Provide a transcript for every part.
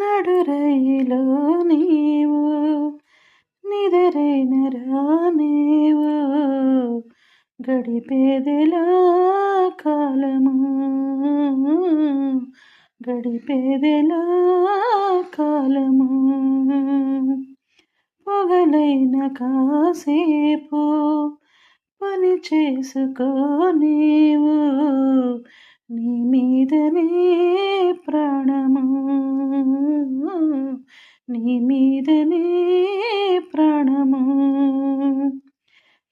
నడురైలో నీవు నిదరైన రానేవు గడిపేదెలా కాలము గడిపేదెలా కాలము పొగలైన కాసేపు పని చేసుకో నీవు నీ మీదనే ప్రాణము నీ మీదనే ప్రాణము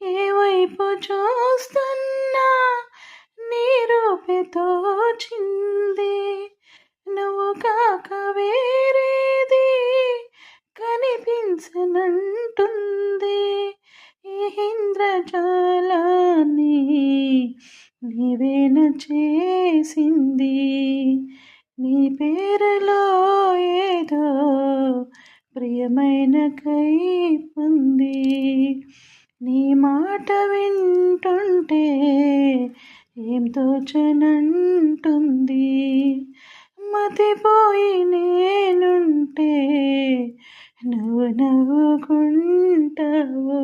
ఏ వైపు చూస్తున్నా నీ రూపేతో చింది నువ్వు కాక వేరేది కనిపించనంటుంది ఈ ఇంద్రజాలాన్ని నీవేన చేసింది నీ పేరులో ఏదో ప్రియమైన కైపుంది నీ మాట వింటుంటే ఏం తోచనంటుంది మతిపోయి నేనుంటే నువ్వు నవ్వుకుంటావు